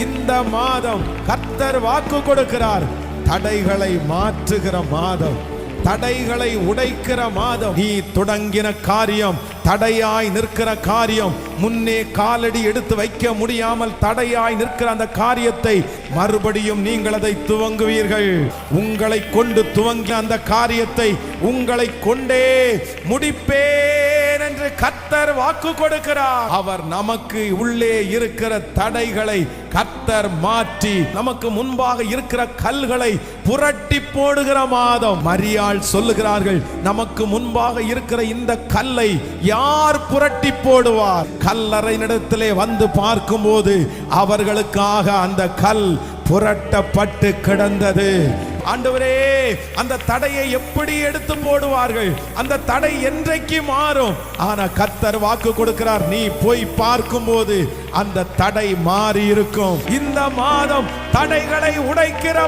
இந்த மாதம் கர்த்தர் வாக்கு கொடுக்கிறார், தடைகளை மாற்றுகிற மாதம், தடைகளை உடைக்கிற மாதம். நீ தொடங்கின காரியம், தடையாய் நிற்கிற காரியம், முன்னே காலடி எடுத்து வைக்க முடியாமல் தடையாய் நிற்கிற அந்த காரியத்தை மறுபடியும் நீங்கள் அதை துவங்குவீர்கள். உங்களை கொண்டு துவங்கிய அந்த காரியத்தை உங்களை கொண்டே முடிப்பேன் என்று கர்த்தர் வாக்கு கொடுக்கிறார். அவர் நமக்கு உள்ளே இருக்கிற தடைகளை கர்த்தர் மாற்றி நமக்கு முன்பாக இருக்கிற கல்களை புரட்டி போடுகிற மாதம். மரியாள் சொல்லுகிறார்கள், நமக்கு முன்பாக இருக்கிற இந்த கல்லை யார் புரட்டி போடுவார்? கல்லறையினிடத்திலே வந்து பார்க்கும்போது அவர்களுக்காக அந்த கல் புரட்டப்பட்டு கிடந்தது. ஆண்டவரே, அந்த தடையை எப்படி எடுத்து போடுவார்கள்? அந்த தடை என்றைக்கு மாறும்? ஆனா கர்த்தர் வாக்கு கொடுக்கிறார், நீ போய் பார்க்கும்போது அந்த தடை மாறி இருக்கும். இந்த மாதம் தடைகளை உடைக்கிற